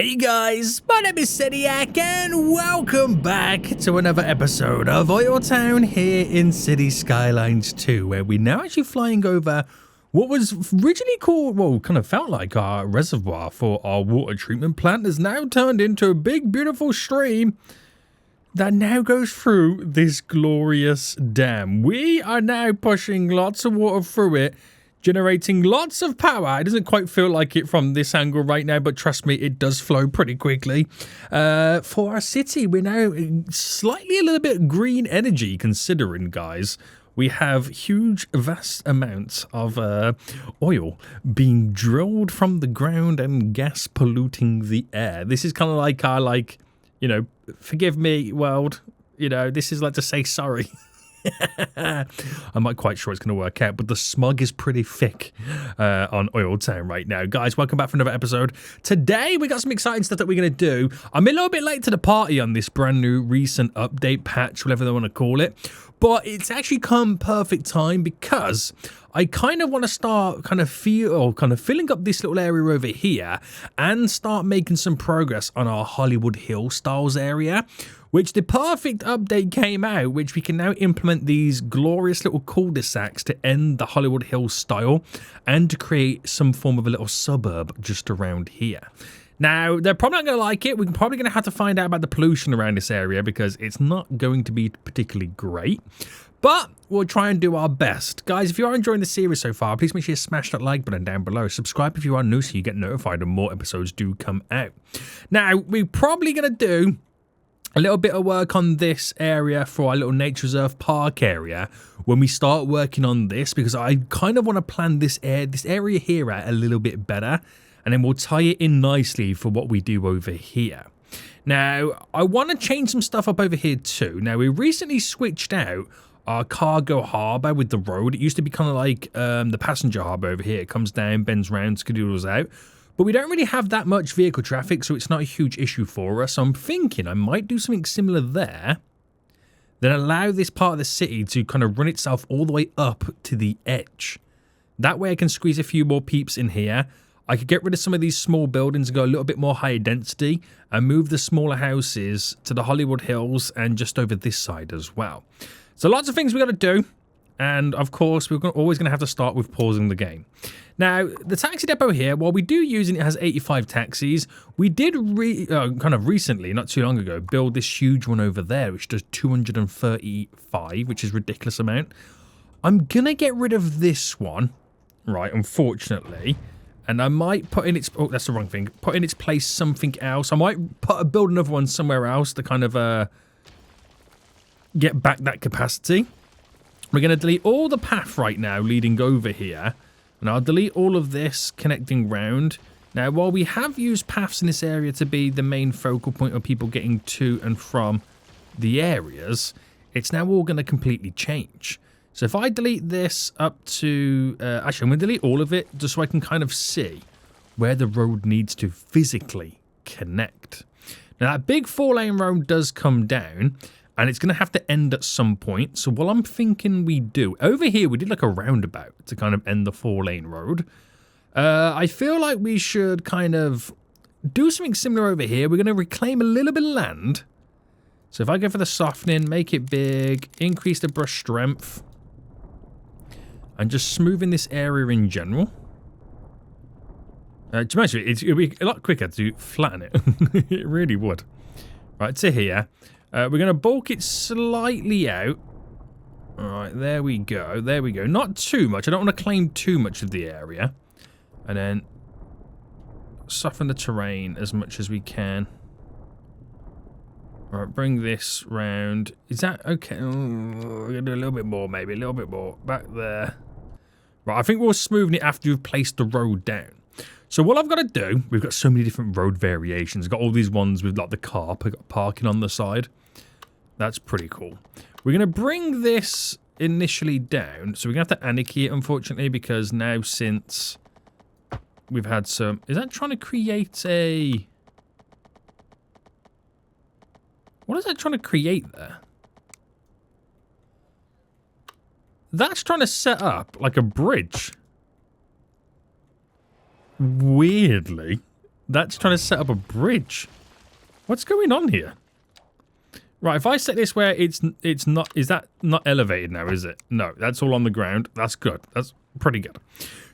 Hey guys, my name is Sediak and welcome back to another episode of OilTown here in City Skylines 2, where we're now actually flying over what was originally called, well, kind of felt like our reservoir for our water treatment plant has now turned into a big beautiful stream that now goes through this glorious dam. We are now pushing lots of water through it, generating lots of power. It doesn't quite feel like it from this angle right now, but trust me, it does flow pretty quickly. For our city, we're now slightly a little bit green energy, considering, guys. We have huge, vast amounts of oil being drilled from the ground and gas polluting the air. This is kind of like our, forgive me, world. This is like to say sorry. I'm not quite sure it's going to work out, but the smog is pretty thick on OilTown right now. Guys, welcome back for another episode. Today, we got some exciting stuff that we're going to do. I'm a little bit late to the party on this brand new recent update patch, whatever they want to call it, but it's actually come perfect time because I kind of want to start filling up this little area over here and start making some progress on our Hollywood Hill styles area, which the perfect update came out, which we can now implement these glorious little cul-de-sacs to end the Hollywood Hill style and to create some form of a little suburb just around here. Now, they're probably not going to like it. We're probably going to have to find out about the pollution around this area because it's not going to be particularly great. But we'll try and do our best. Guys, if you are enjoying the series so far, please make sure you smash that like button down below. Subscribe if you are new so you get notified when more episodes do come out. Now, we're probably going to do a little bit of work on this area for our little nature reserve park area when we start working on this, because I kind of want to plan this area here out a little bit better, and then we'll tie it in nicely for what we do over here. Now, I want to change some stuff up over here too. Now, we recently switched out our cargo harbour with the road. It used to be kind of like the passenger harbour over here. It comes down, bends round, skedoodles out. But we don't really have that much vehicle traffic, so it's not a huge issue for us. So I'm thinking I might do something similar there, then allow this part of the city to kind of run itself all the way up to the edge. That way I can squeeze a few more peeps in here. I could get rid of some of these small buildings and go a little bit more higher density and move the smaller houses to the Hollywood Hills and just over this side as well. So lots of things we got to do. And of course, we're always going to have to start with pausing the game. Now, the taxi depot here, while we do use it, it has 85 taxis. We did kind of recently, not too long ago, build this huge one over there, which does 235, which is a ridiculous amount. I'm going to get rid of this one, right, unfortunately. And I might put in its, oh, that's the wrong thing, put in its place something else. I might build another one somewhere else to kind of get back that capacity. We're going to delete all the path right now leading over here. And I'll delete all of this connecting round. Now, while we have used paths in this area to be the main focal point of people getting to and from the areas, it's now all going to completely change. So if I delete this up to... actually, I'm going to delete all of it just so I can kind of see where the road needs to physically connect. Now, that big 4-lane road does come down, and it's going to have to end at some point. So what I'm thinking we do... Over here, we did like a roundabout to kind of end the 4-lane road. I feel like we should kind of do something similar over here. We're going to reclaim a little bit of land. So if I go for the softening, make it big, increase the brush strength, and just smoothing this area in general. To be honest with you, it would be a lot quicker to flatten it. It really would. Right, to here. We're going to bulk it slightly out. All right, there we go. There we go. Not too much. I don't want to claim too much of the area. And then soften the terrain as much as we can. All right, bring this round. Is that okay? We're going to do a little bit more, maybe. A little bit more. Back there. Right, I think we'll smoothen it after we've placed the road down. So what I've got to do, we've got so many different road variations. We've got all these ones with like the car parking on the side. That's pretty cool. We're going to bring this initially down. So we're going to have to anarchy it, unfortunately, because now since we've had some... Is that trying to create a... What is that trying to create there? That's trying to set up like a bridge. Weirdly. That's trying to set up a bridge. What's going on here? Right, if I set this where it's not... Is that not elevated now, is it? No, that's all on the ground. That's good. That's pretty good.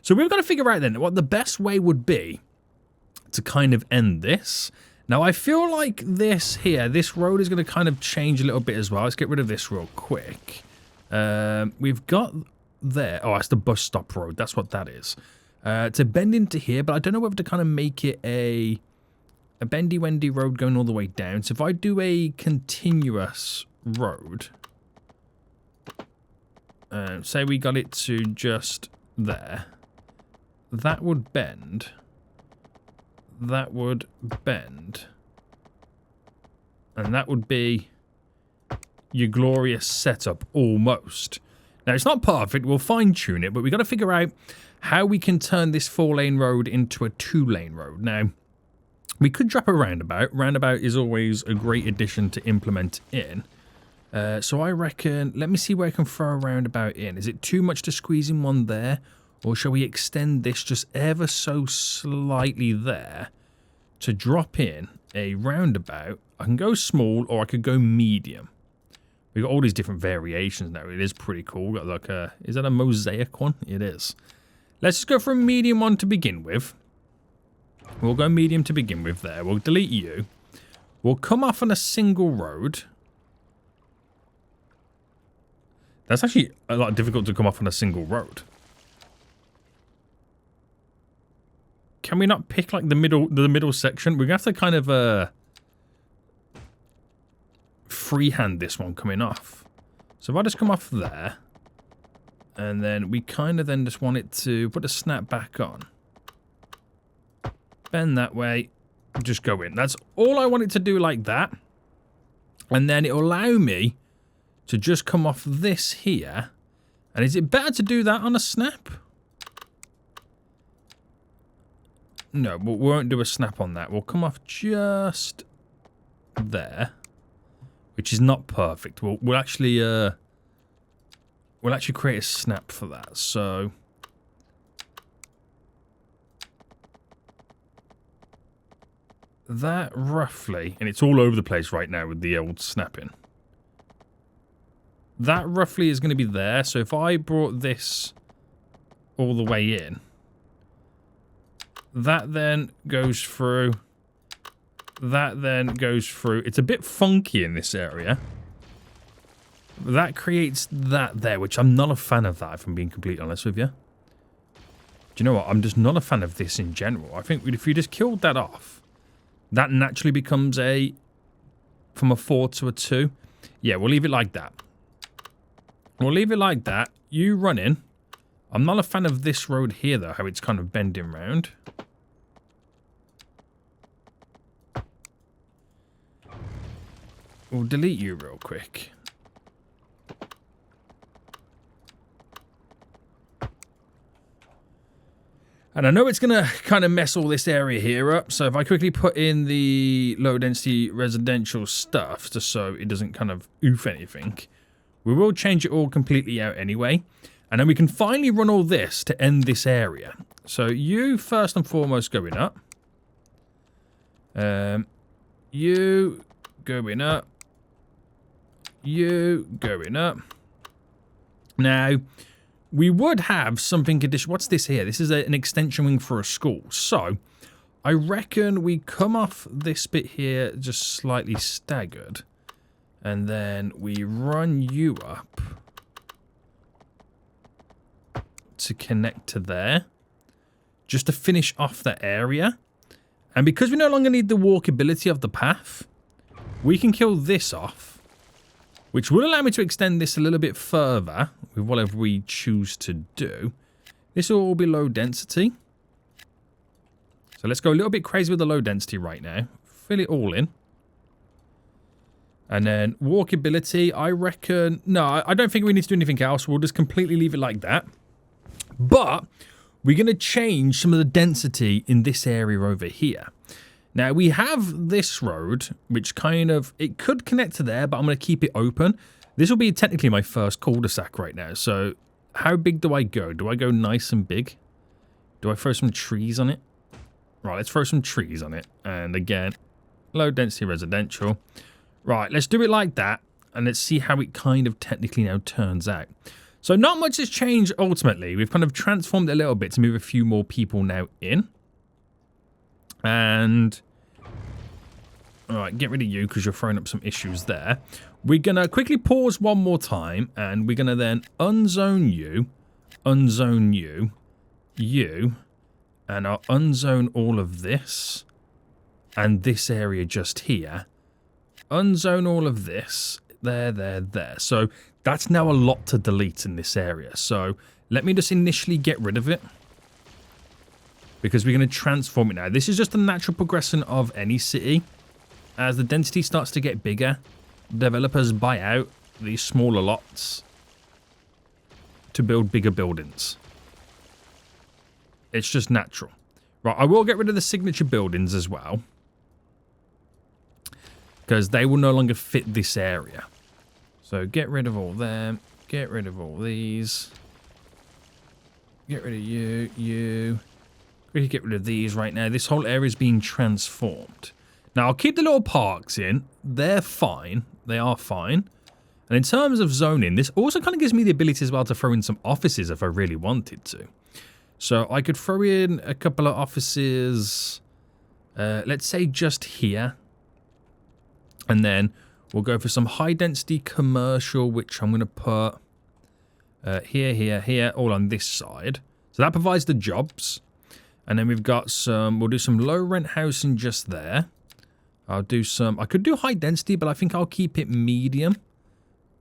So we've got to figure out then what the best way would be to kind of end this. Now, I feel like this here, this road is going to kind of change a little bit as well. Let's get rid of this real quick. We've got there... Oh, that's the bus stop road. That's what that is. To bend into here, but I don't know whether to kind of make it a bendy-wendy road going all the way down. So if I do a continuous road, say we got it to just there, that would bend, that would bend, and that would be your glorious setup, almost. Now, it's not perfect, we'll fine-tune it, but we've got to figure out how we can turn this 4-lane road into a 2-lane road. Now, we could drop a roundabout. Roundabout is always a great addition to implement in. So I reckon, let me see where I can throw a roundabout in. Is it too much to squeeze in one there? Or shall we extend this just ever so slightly there to drop in a roundabout? I can go small or I could go medium. We've got all these different variations now. It is pretty cool. We've got like a, is that a mosaic one? It is. Let's just go for a medium one to begin with. We'll go medium to begin with there. We'll delete you. We'll come off on a single road. That's actually a lot difficult to come off on a single road. Can we not pick like the middle section? We're going to have to kind of freehand this one coming off. So if I just come off there, and then we kind of then just want it to put a snap back on. Bend that way, just go in. That's all I want it to do, like that. And then it'll allow me to just come off this here. And is it better to do that on a snap? No, we won't do a snap on that. We'll come off just there, which is not perfect. We'll actually create a snap for that. So that roughly, and it's all over the place right now with the old snapping. That roughly is going to be there. So if I brought this all the way in, that then goes through. That then goes through. It's a bit funky in this area. That creates that there, which I'm not a fan of that, if I'm being completely honest with you. Do you know what? I'm just not a fan of this in general. I think if you just killed that off, that naturally becomes from a 4 to a 2. Yeah, we'll leave it like that. We'll leave it like that. You run in. I'm not a fan of this road here, though, how it's kind of bending round. We'll delete you real quick. And I know it's going to kind of mess all this area here up. So if I quickly put in the low density residential stuff, just so it doesn't kind of oof anything, we will change it all completely out anyway. And then we can finally run all this to end this area. So you first and foremost going up. You going up. You going up. Now, we would have something condition. What's this here? This is an extension wing for a school. So, I reckon we come off this bit here just slightly staggered. And then we run you up to connect to there. Just to finish off that area. And because we no longer need the walkability of the path, we can kill this off, which will allow me to extend this a little bit further with whatever we choose to do. This will all be low density. So let's go a little bit crazy with the low density right now. Fill it all in. And then walkability, I reckon... No, I don't think we need to do anything else. We'll just completely leave it like that. But we're going to change some of the density in this area over here. Now, we have this road, which kind of... It could connect to there, but I'm going to keep it open. This will be technically my first cul-de-sac right now. So, how big do I go? Do I go nice and big? Do I throw some trees on it? Right, let's throw some trees on it. And again, low density residential. Right, let's do it like that. And let's see how it kind of technically now turns out. So not much has changed ultimately. We've kind of transformed it a little bit to move a few more people now in. And... Alright, get rid of you because you're throwing up some issues there. We're going to quickly pause one more time. And we're going to then unzone you. Unzone you. You. And I'll unzone all of this. And this area just here. Unzone all of this. There. So that's now a lot to delete in this area. So let me just initially get rid of it. Because we're going to transform it now. This is just the natural progression of any city. As the density starts to get bigger, developers buy out these smaller lots to build bigger buildings. It's just natural. Right, I will get rid of the signature buildings as well. Because they will no longer fit this area. So get rid of all them. Get rid of all these. Get rid of you. We get rid of these right now. This whole area is being transformed. Now, I'll keep the little parks in. They're fine. They are fine. And in terms of zoning, this also kind of gives me the ability as well to throw in some offices if I really wanted to. So I could throw in a couple of offices, let's say just here. And then we'll go for some high density commercial, which I'm going to put here, all on this side. So that provides the jobs. And then we've got we'll do some low rent housing just there. I could do high density, but I think I'll keep it medium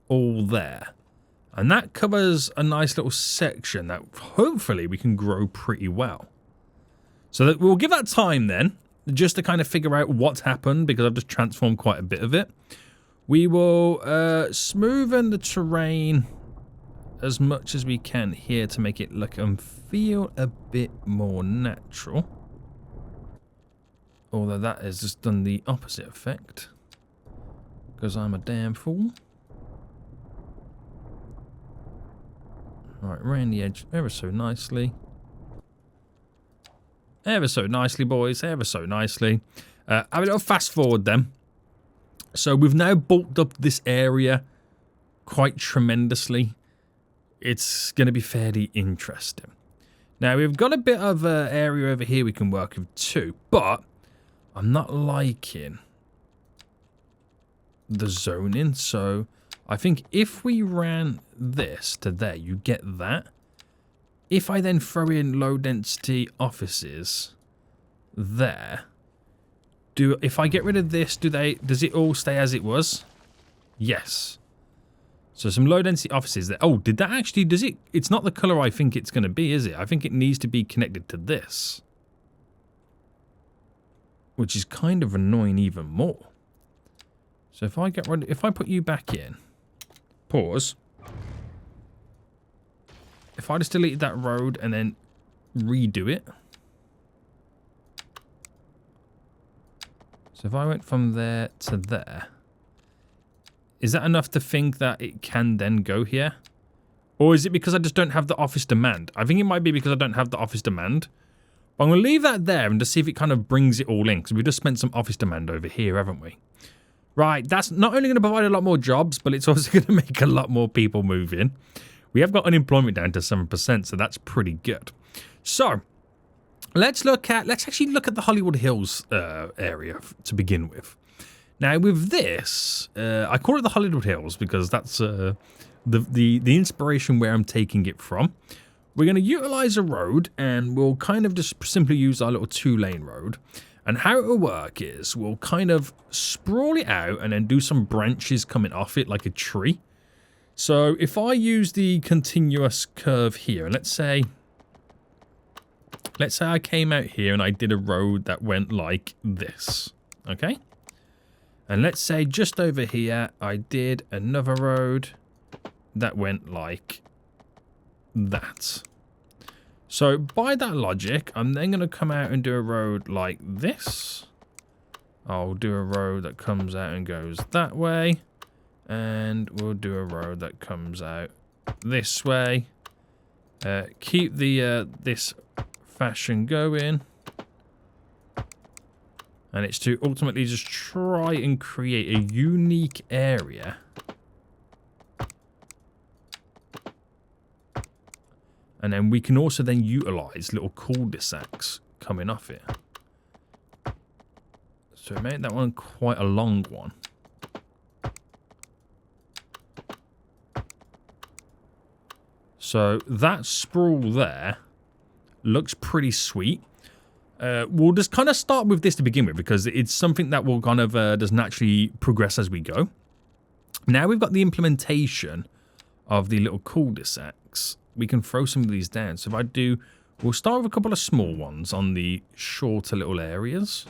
all there. And that covers a nice little section that hopefully we can grow pretty well. So that we'll give that time then, just to kind of figure out what's happened, because I've just transformed quite a bit of it. We will smoothen the terrain as much as we can here to make it look and feel a bit more natural. Although that has just done the opposite effect. Because I'm a damn fool. Right, round the edge ever so nicely. Ever so nicely, boys. Ever so nicely. Have a little fast forward then. So we've now bulked up this area quite tremendously. It's going to be fairly interesting. Now, we've got a bit of area over here we can work with too. But I'm not liking the zoning. So I think if we ran this to there, you get that. If I then throw in low density offices there, if I get rid of this, does it all stay as it was? Yes. So some low density offices there. Oh, did that actually, it's not the color I think it's going to be, is it? I think it needs to be connected to this. Which is kind of annoying even more. So if I put you back in, pause. If I just deleted that road and then redo it. So if I went from there to there, is that enough to think that it can then go here? Or is it because I just don't have the office demand? I think it might be because I don't have the office demand. But I'm going to leave that there and just see if it kind of brings it all in. Because we've just spent some office demand over here, haven't we? Right, that's not only going to provide a lot more jobs, but it's also going to make a lot more people move in. We have got unemployment down to 7%, so that's pretty good. So, let's actually look at the Hollywood Hills area to begin with. Now, with this, I call it the Hollywood Hills because that's the inspiration where I'm taking it from. We're going to utilize a road, and we'll kind of just simply use our little 2-lane road. And how it will work is we'll kind of sprawl it out and then do some branches coming off it like a tree. So if I use the continuous curve here, and let's say I came out here and I did a road that went like this, okay? And let's say just over here, I did another road that went like that. So by that logic, I'm then going to come out and do a road like this. I'll do a road that comes out and goes that way. And we'll do a road that comes out this way. Keep the this fashion going. And it's to ultimately just try and create a unique area. And then we can also then utilize little cul-de-sacs coming off it. So make that one quite a long one. So that sprawl there looks pretty sweet. We'll just kind of start with this to begin with because it's something that will kind of just naturally progress as we go. Now we've got the implementation of the little cul-de-sacs. We can throw some of these down. So if I do, we'll start with a couple of small ones on the shorter little areas.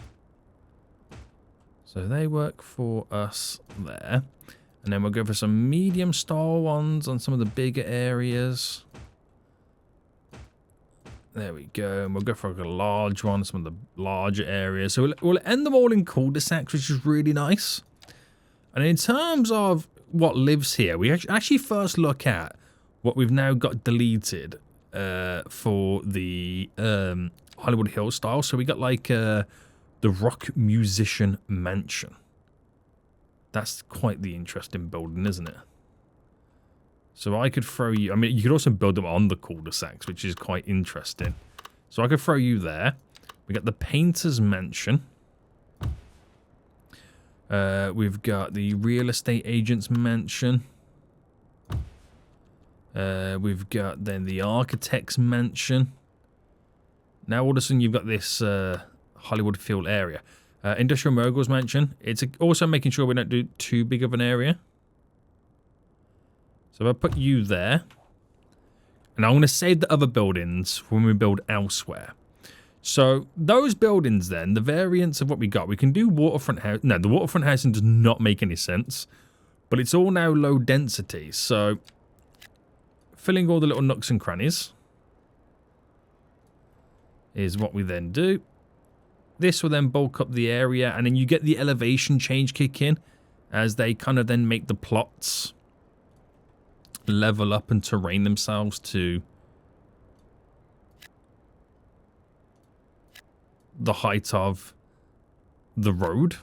So they work for us there. And then we'll go for some medium style ones on some of the bigger areas. There we go. And we'll go for like a large one, some of the larger areas. So we'll end them all in cul-de-sacs, which is really nice. And in terms of what lives here, we actually first look at what we've now got deleted for the Hollywood Hills style. So we got like the rock musician mansion. That's quite the interesting building, isn't it? So I could throw you... I mean, you could also build them on the cul-de-sacs, which is quite interesting. So I could throw you there. We got the painter's mansion. We've got the real estate agent's mansion. We've got then the architect's mansion. Now all of a sudden you've got this Hollywood Field area. Industrial Mogul's mansion. It's also making sure we don't do too big of an area. So if I put you there. And I'm going to save the other buildings when we build elsewhere. So those buildings then, the variants of what we got. We can do waterfront house. No, the waterfront housing does not make any sense. But it's all now low density. So filling all the little nooks and crannies is what we then do. This will then bulk up the area, and then you get the elevation change kick in as they kind of then make the plots level up and terrain themselves to the height of the road.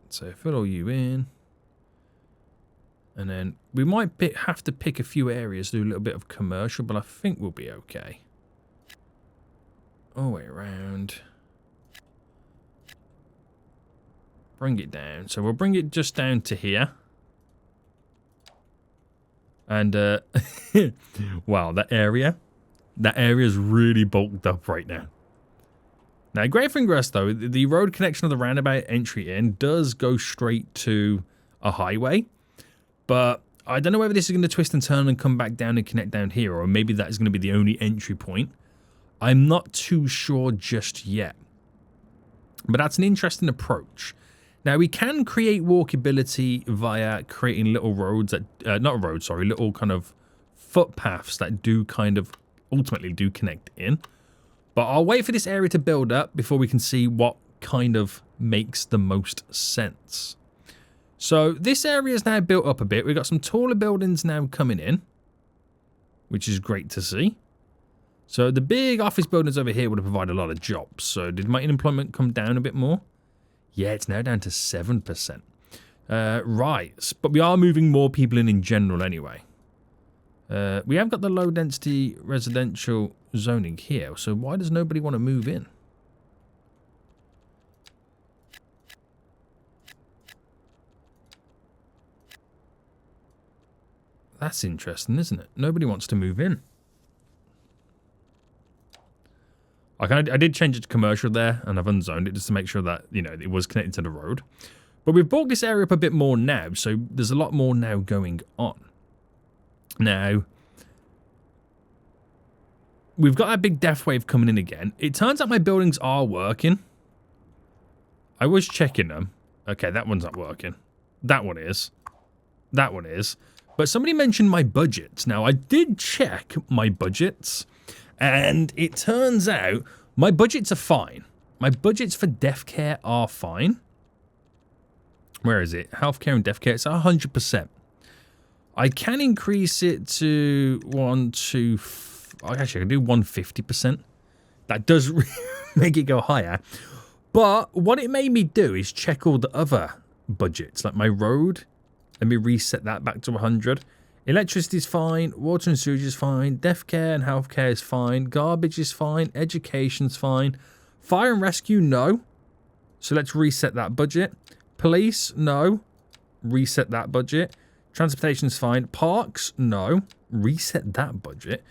So fill all you in. And then we might have to pick a few areas, do a little bit of commercial, but I think we'll be okay. All the way around. Bring it down. So we'll bring it just down to here. And, wow, that area is really bulked up right now. Now, great thing for us, though, the road connection of the roundabout entry in does go straight to a highway. But I don't know whether this is going to twist and turn and come back down and connect down here, or maybe that is going to be the only entry point. I'm not too sure just yet. But that's an interesting approach. Now, we can create walkability via creating little roads that, not roads, sorry, little kind of footpaths that do kind of ultimately do connect in. But I'll wait for this area to build up before we can see what kind of makes the most sense. So this area is now built up a bit. We've got some taller buildings now coming in, which is great to see. So the big office buildings over here would have provided a lot of jobs. So did my unemployment come down a bit more? Yeah, it's now down to 7%. Right, but we are moving more people in general anyway. We have got the low density residential zoning here, so why does nobody want to move in? That's interesting, isn't it? Nobody wants to move in. I did change it to commercial there, and I've unzoned it just to make sure that, you know, it was connected to the road. But we've brought this area up a bit more now, so there's a lot more now going on. Now, we've got a big death wave coming in again. It turns out my buildings are working. I was checking them. Okay, that one's not working. That one is. That one is. But somebody mentioned my budgets. Now, I did check my budgets. And it turns out my budgets are fine. My budgets for death care are fine. Where is it? Healthcare and death care. It's 100%. I can increase it to actually, I can do 150%. That does make it go higher. But what it made me do is check all the other budgets, like my road. Let me reset that back to 100. Electricity is fine. Water and sewage is fine. Death care and healthcare is fine. Garbage is fine. Education's fine. Fire and rescue, no. So let's reset that budget. Police, no. Reset that budget. Transportation's fine. Parks, no. Reset that budget.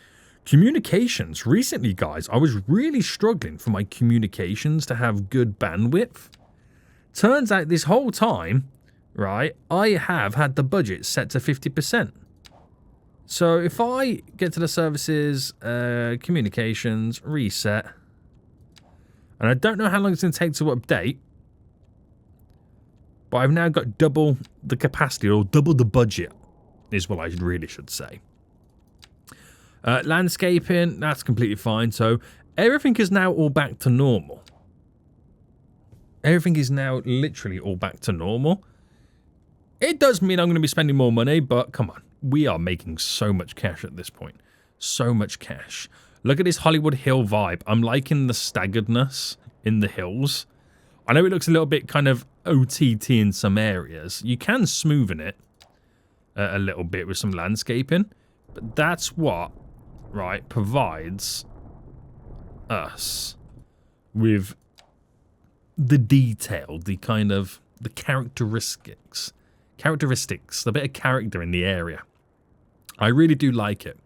Communications. Recently, guys, I was really struggling for my communications to have good bandwidth. Turns out this whole time, right, I have had the budget set to 50%. So if I get to the services, communications, reset, and I don't know how long it's going to take to update, but I've now got double the capacity, or double the budget, is what I really should say. Landscaping, that's completely fine. So everything is now all back to normal. Everything is now literally all back to normal. It does mean I'm going to be spending more money, but come on. We are making so much cash at this point. So much cash. Look at this Hollywood Hill vibe. I'm liking the staggeredness in the hills. I know it looks a little bit kind of OTT in some areas. You can smoothen it a little bit with some landscaping. But that's what, right, provides us with the detail, the kind of, the characteristics, the bit of character in the area. I really do like it.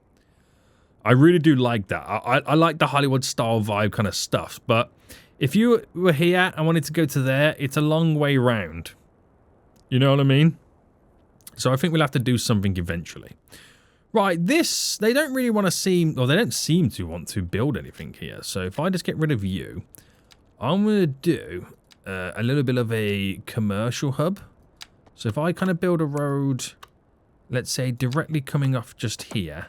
I really do like that. I like the Hollywood style vibe kind of stuff, but if you were here and wanted to go to there, it's a long way round. You know what I mean? So I think we'll have to do something eventually. Right, this, they don't really want to seem, or they don't seem to want to build anything here. So if I just get rid of you, I'm going to do a little bit of a commercial hub. So if I kind of build a road, let's say directly coming off just here,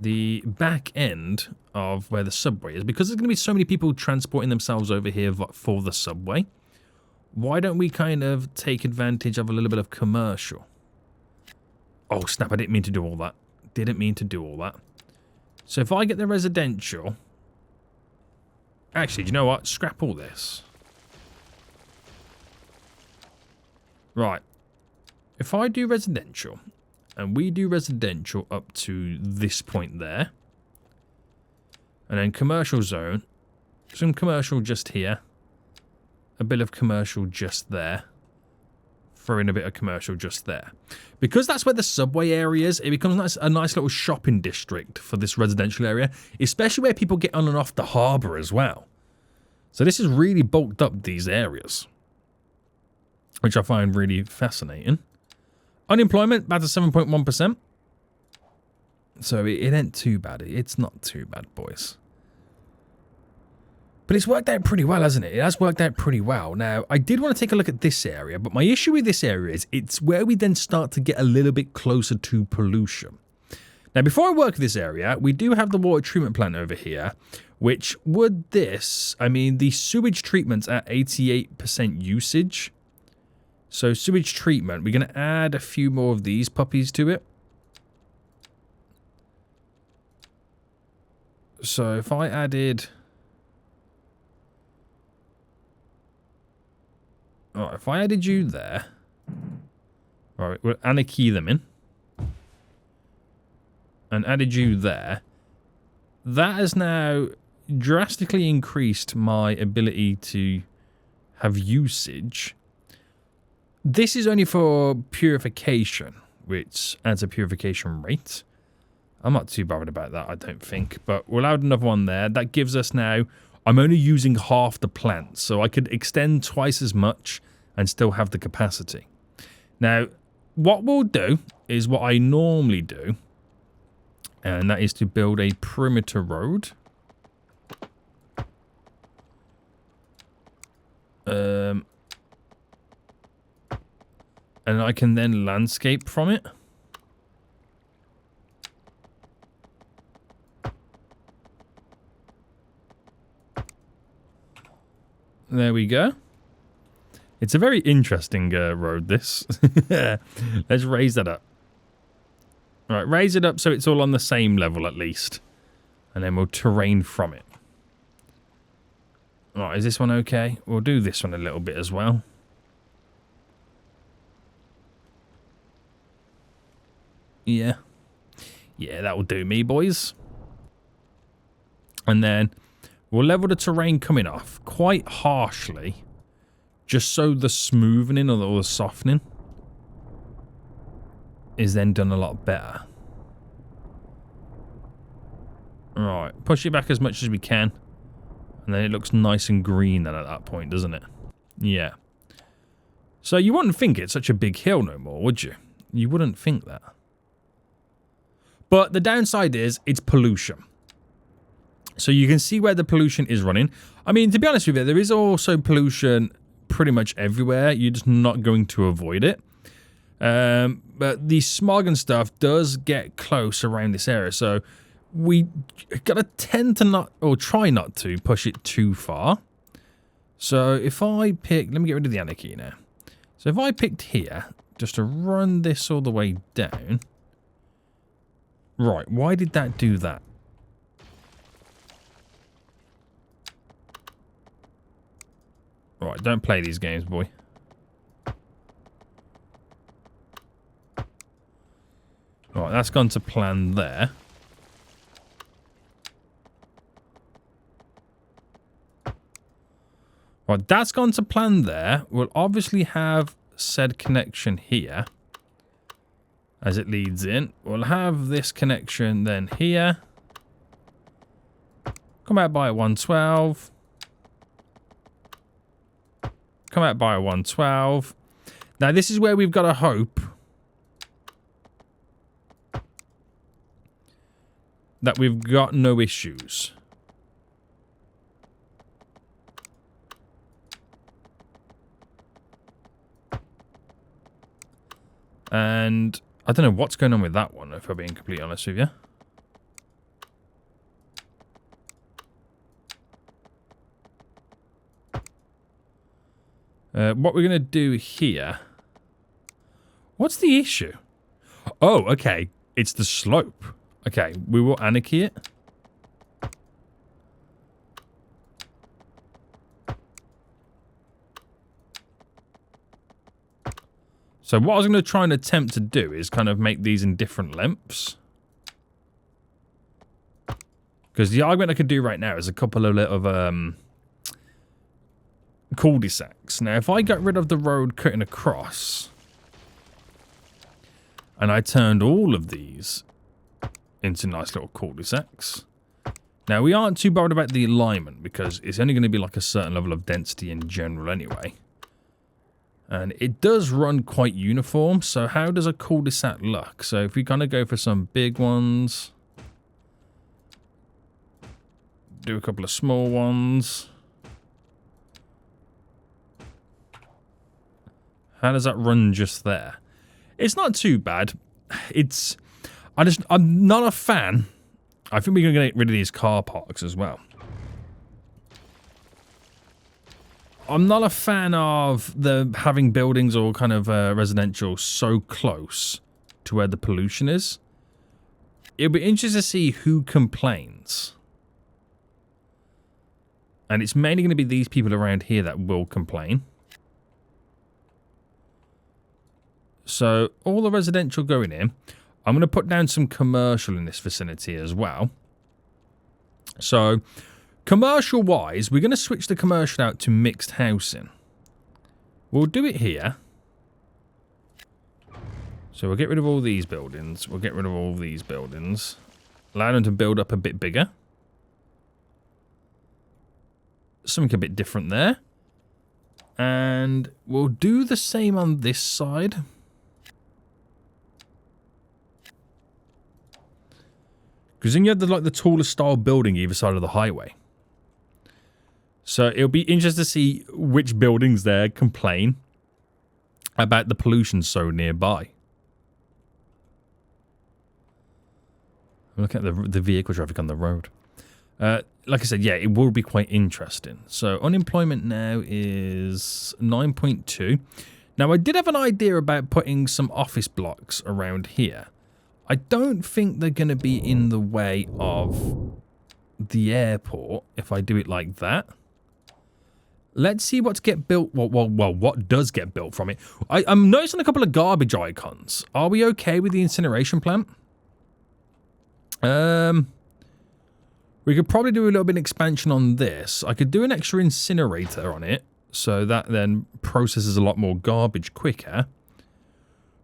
the back end of where the subway is, because there's going to be so many people transporting themselves over here for the subway, why don't we kind of take advantage of a little bit of commercial? Oh, snap, I didn't mean to do all that. Didn't mean to do all that. So if I get the residential... Actually, do you know what? Scrap all this. Right. If I do residential, and we do residential up to this point there, and then commercial zone, some commercial just here, a bit of commercial just there, throw in a bit of commercial just there. Because that's where the subway area is, it becomes a nice little shopping district for this residential area, especially where people get on and off the harbour as well. So this has really bulked up these areas, which I find really fascinating. Unemployment, back to 7.1%. So it ain't too bad. It's not too bad, boys. But it's worked out pretty well, hasn't it? It has worked out pretty well. Now, I did want to take a look at this area, but my issue with this area is it's where we then start to get a little bit closer to pollution. Now, before I work this area, we do have the water treatment plant over here, which would this, I mean, the sewage treatment's at 88% usage. So sewage treatment, we're going to add a few more of these puppies to it. So if I added... Alright, if I added you there... Alright, we'll anarchy them in. And added you there. That has now drastically increased my ability to have usage. This is only for purification, which adds a purification rate. I'm not too bothered about that, I don't think. But we'll add another one there. That gives us now... I'm only using half the plant, so I could extend twice as much and still have the capacity. Now, what we'll do is what I normally do, and that is to build a perimeter road. And I can then landscape from it. There we go. It's a very interesting road, this. Let's raise that up. All right, raise it up so it's all on the same level at least. And then we'll terrain from it. Right, is this one okay? We'll do this one a little bit as well. Yeah. Yeah, that will do me, boys. And then we'll level the terrain coming off quite harshly, just so the smoothening or the softening is then done a lot better. Right, push it back as much as we can. And then it looks nice and green then at that point, doesn't it? Yeah. So you wouldn't think it's such a big hill no more, would you? You wouldn't think that. But the downside is it's pollution. So you can see where the pollution is running. I mean, to be honest with you, there is also pollution pretty much everywhere. You're just not going to avoid it. But the smog and stuff does get close around this area. So we gotta tend to not, or try not to, push it too far. So if I pick, let me get rid of the anarchy now. So if I picked here, just to run this all the way down. Right, why did that do that? Right, don't play these games, boy. Right, that's gone to plan there. Right, that's gone to plan there. We'll obviously have said connection here as it leads in. We'll have this connection then here. Come out by 112. Come out by 112. Now, this is where we've got to hope that we've got no issues. And I don't know what's going on with that one, if I'm being completely honest with you. What we're going to do here... What's the issue? Oh, okay. It's the slope. Okay, we will anarchy it. So what I was going to try and attempt to do is kind of make these in different lengths. Because the argument I could do right now is a couple of little cul-de-sacs. Now, if I got rid of the road cutting across, and I turned all of these into nice little cul-de-sacs. Now, we aren't too bothered about the alignment, because it's only going to be like a certain level of density in general anyway. And it does run quite uniform, so how does a cul-de-sac look? So if we kind of go for some big ones, do a couple of small ones. How does that run just there? It's not too bad. I'm not a fan. I think we're going to get rid of these car parks as well. I'm not a fan of having buildings or kind of residential so close to where the pollution is. It'll be interesting to see who complains. And it's mainly going to be these people around here that will complain. So all the residential going in. I'm going to put down some commercial in this vicinity as well. So commercial-wise, we're going to switch the commercial out to mixed housing. We'll do it here. So we'll get rid of all these buildings. We'll get rid of all these buildings. Allow them to build up a bit bigger. Something a bit different there. And we'll do the same on this side. Because then you have the taller style building either side of the highway. So it'll be interesting to see which buildings there complain about the pollution so nearby. Look at the vehicle traffic on the road. Like I said, yeah, it will be quite interesting. So unemployment now is 9.2. Now I did have an idea about putting some office blocks around here. I don't think they're going to be in the way of the airport if I do it like that. Let's see what's get built. Well, what does get built from it? I'm noticing a couple of garbage icons. Are we okay with the incineration plant? We could probably do a little bit of expansion on this. I could do an extra incinerator on it, so that then processes a lot more garbage quicker.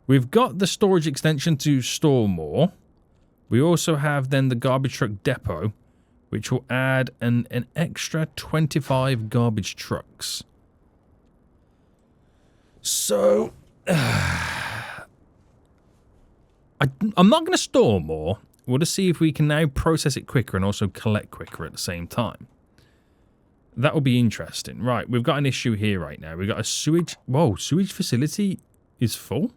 We've got the storage extension to store more. We also have then the garbage truck depot, which will add an extra 25 garbage trucks. So, I'm not going to store more. We'll just see if we can now process it quicker and also collect quicker at the same time. That will be interesting. Right, we've got an issue here right now. We've got a sewage... Whoa, sewage facility is full?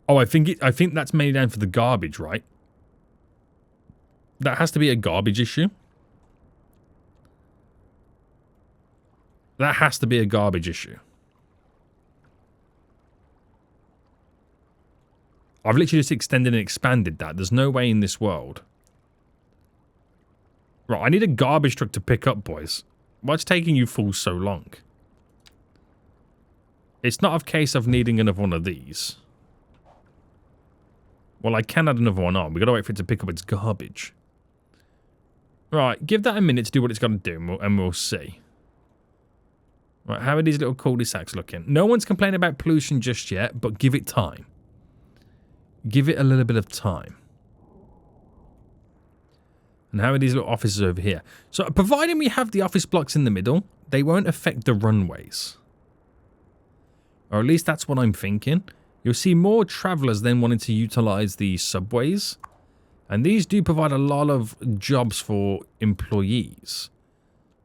Oh, I think that's mainly down for the garbage, right? That has to be a garbage issue. That has to be a garbage issue. I've literally just extended and expanded that. There's no way in this world. Right, I need a garbage truck to pick up, boys. What's taking you fools so long? It's not a case of needing another one of these. Well, I can add another one on. We've got to wait for it to pick up its garbage. Right, give that a minute to do what it's got to do, and we'll see. Right, how are these little cul-de-sacs looking? No one's complaining about pollution just yet, but give it time. Give it a little bit of time. And how are these little offices over here? So, providing we have the office blocks in the middle, they won't affect the runways. Or at least that's what I'm thinking. You'll see more travelers then wanting to utilize the subways. And these do provide a lot of jobs for employees.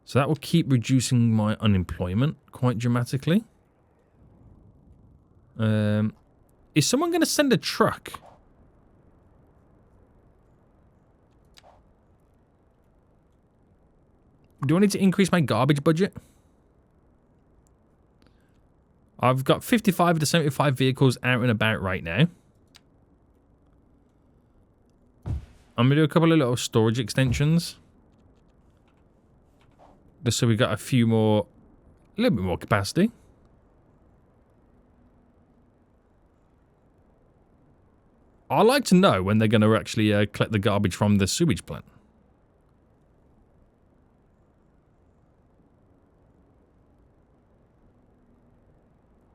So that will keep reducing my unemployment quite dramatically. Is someone going to send a truck? Do I need to increase my garbage budget? I've got 55 to 75 vehicles out and about right now. I'm going to do a couple of little storage extensions. Just so we got a few more, a little bit more capacity. I'd like to know when they're going to actually collect the garbage from the sewage plant.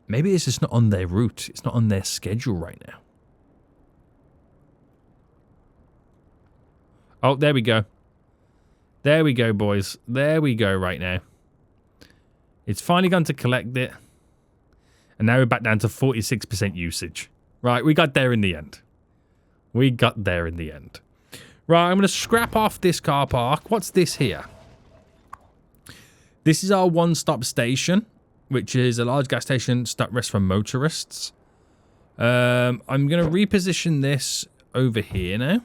Maybe it's just not on their route. It's not on their schedule right now. Oh, there we go. There we go, boys. There we go right now. It's finally gone to collect it. And now we're back down to 46% usage. Right, we got there in the end. We got there in the end. Right, I'm going to scrap off this car park. What's this here? This is our one-stop station, which is a large gas station stop rest for motorists. I'm going to reposition this over here now.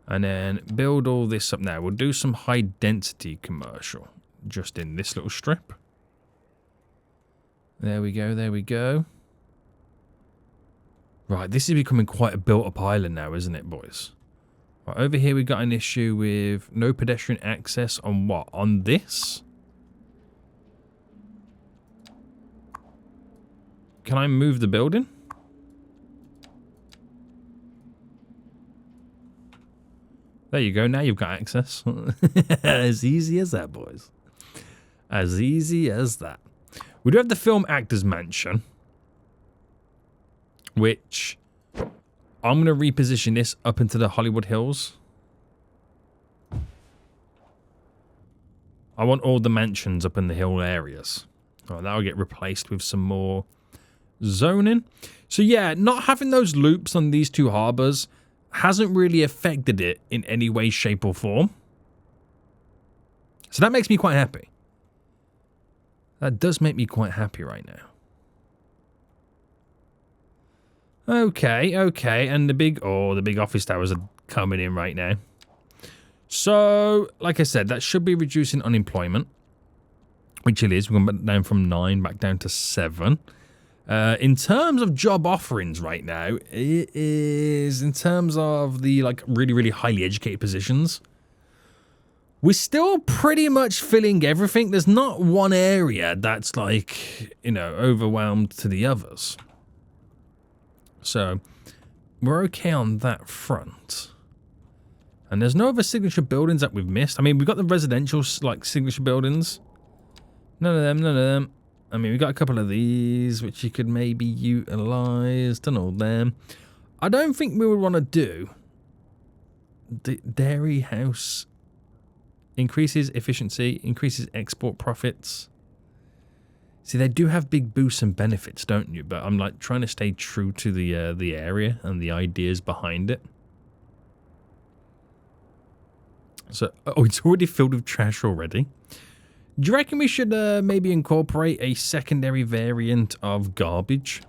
And then build all this up now. We'll do some high-density commercial just in this little strip. There we go, there we go. Right, this is becoming quite a built-up island now, isn't it, boys? Right, over here we got an issue with no pedestrian access on what? On this? Can I move the building? There you go. Now you've got access. As easy as that, boys. As easy as that. We do have the Film Actors Mansion, which I'm going to reposition this up into the Hollywood Hills. I want all the mansions up in the hill areas. Oh, that'll get replaced with some more zoning. So yeah, not having those loops on these two harbors hasn't really affected it in any way, shape, or form. So that makes me quite happy. That does make me quite happy right now. Okay, okay, and the big office towers are coming in right now. So, like I said, that should be reducing unemployment, which it is. We're going down from 9 back down to 7. In terms of job offerings right now, it is in terms of the like really, really highly educated positions. We're still pretty much filling everything. There's not one area that's like, you know, overwhelmed to the others. So we're okay on that front. And there's no other signature buildings that we've missed. I mean, we've got the residential, like, signature buildings. None of them, none of them. I mean, we've got a couple of these, which you could maybe utilize. Done all them. I don't think we would want to do the dairy house. Increases efficiency, increases export profits. See, they do have big boosts and benefits, don't you? But I'm like trying to stay true to the area and the ideas behind it. So, oh, it's already filled with trash already. Do you reckon we should maybe incorporate a secondary variant of garbage?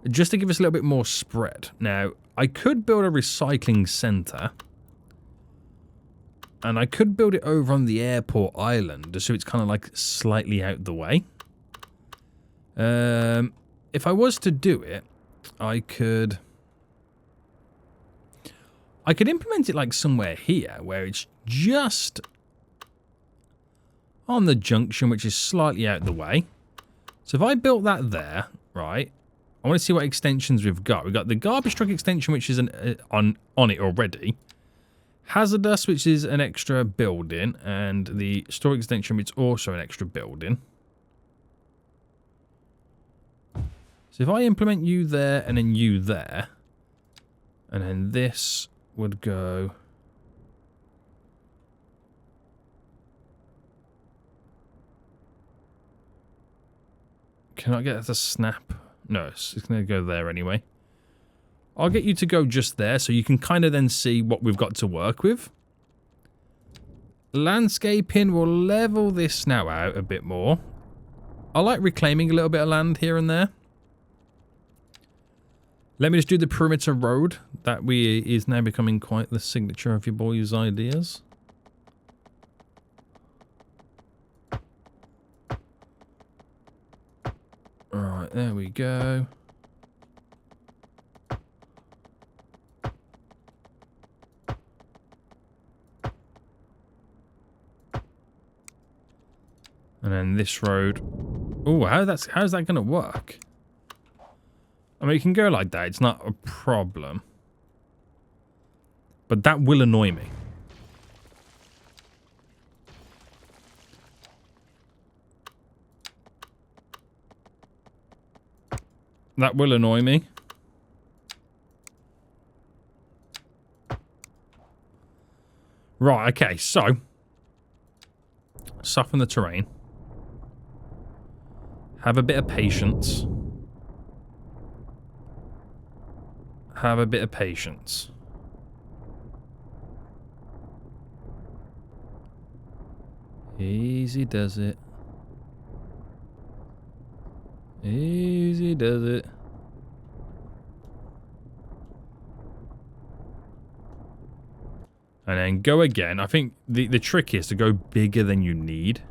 Just to give us a little bit more spread. Now, I could build a recycling center. And I could build it over on the airport island, so it's kind of like slightly out the way. If I was to do it, I could implement it like somewhere here, where it's just on the junction, which is slightly out the way. So if I built that there, right, I want to see what extensions we've got. We've got the garbage truck extension, which is on it already. Hazardous, which is an extra building, and the store extension, which is also an extra building. So if I implement you there and then you there, and then this would go... Can I get it to snap? No, it's going to go there anyway. I'll get you to go just there so you can kind of then see what we've got to work with. Landscaping will level this now out a bit more. I like reclaiming a little bit of land here and there. Let me just do the perimeter road. That is now becoming quite the signature of your boys' ideas. Alright, there we go. And then this road. Oh, how's that going to work? I mean, you can go like that. It's not a problem. But that will annoy me. That will annoy me. Right, okay, so. Soften the terrain. Have a bit of patience. Have a bit of patience. Easy does it. Easy does it. And then go again. I think the trick is to go bigger than you need.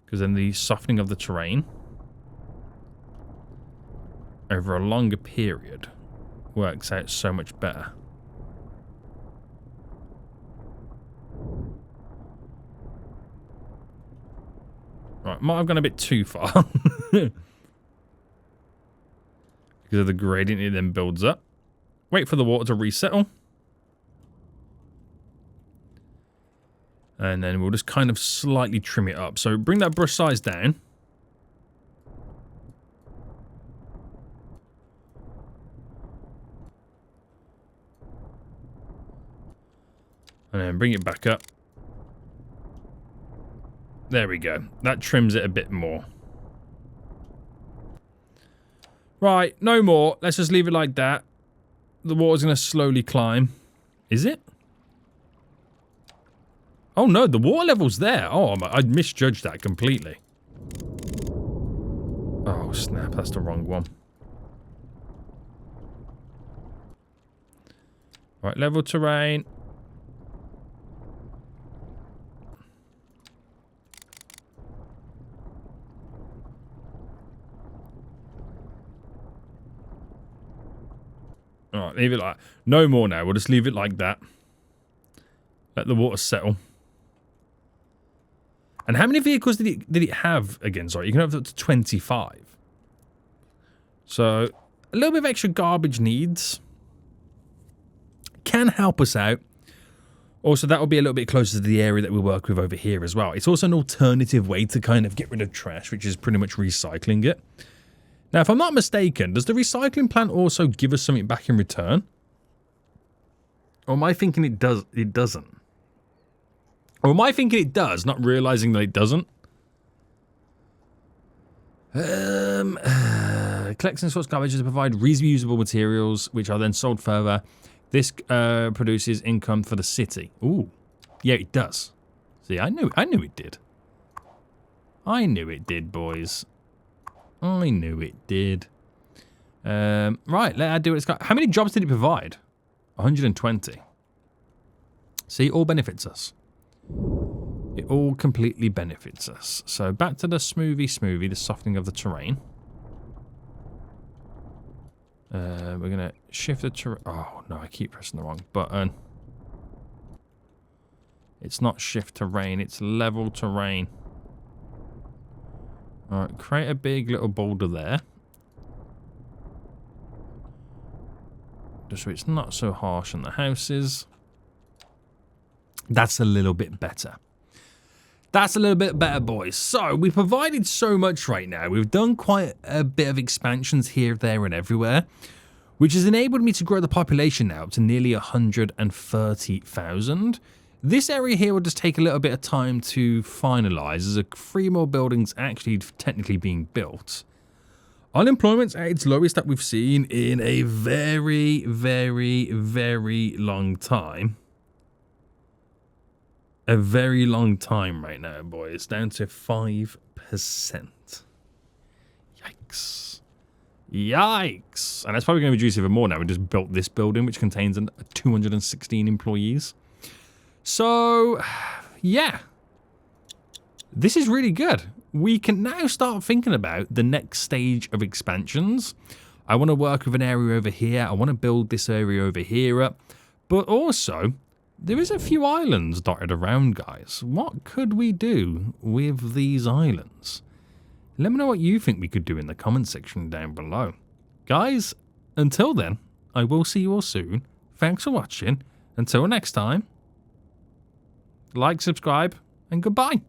Because then the softening of the terrain over a longer period works out so much better. Right, might have gone a bit too far. Because of the gradient, it then builds up. Wait for the water to resettle. And then we'll just kind of slightly trim it up. So bring that brush size down. And then bring it back up. There we go. That trims it a bit more. Right, no more. Let's just leave it like that. The water's going to slowly climb. Is it? Oh no, the water level's there. Oh, I misjudged that completely. Oh snap, that's the wrong one. Right, level terrain. Alright, leave it like... No more now, we'll just leave it like that. Let the water settle. And how many vehicles did it have again? Sorry, you can have up to 25. So, a little bit of extra garbage needs can help us out. Also, that will be a little bit closer to the area that we work with over here as well. It's also an alternative way to kind of get rid of trash, which is pretty much recycling it. Now, if I'm not mistaken, does the recycling plant also give us something back in return? Or am I thinking it doesn't? Or am I thinking it does, not realizing that it doesn't? Collects and sorts garbage to provide reusable materials, which are then sold further. This produces income for the city. Ooh, yeah, it does. See, I knew it did. I knew it did, boys. I knew it did. Right, let that do what it's got. How many jobs did it provide? 120. See, it all benefits us. It all completely benefits us. So back to the smoothie, the softening of the terrain. We're going to shift the terrain. Oh, no, I keep pressing the wrong button. It's not shift terrain, it's level terrain. Alright, create a big little boulder there. Just so it's not so harsh on the houses. That's a little bit better. That's a little bit better, boys. So, we've provided so much right now. We've done quite a bit of expansions here, there, and everywhere, which has enabled me to grow the population now up to nearly 130,000. This area here will just take a little bit of time to finalize. There's 3 more buildings actually technically being built. Unemployment's at its lowest that we've seen in a very, very, very long time. A very long time right now, boys. Down to 5%. Yikes. Yikes. And that's probably going to reduce even more now. We just built this building, which contains 216 employees. So, yeah. This is really good. We can now start thinking about the next stage of expansions. I want to work with an area over here. I want to build this area over here up. But also, there is a few islands dotted around, guys. What could we do with these islands? Let me know what you think we could do in the comment section down below. Guys, until then, I will see you all soon. Thanks for watching. Until next time, like, subscribe, and goodbye.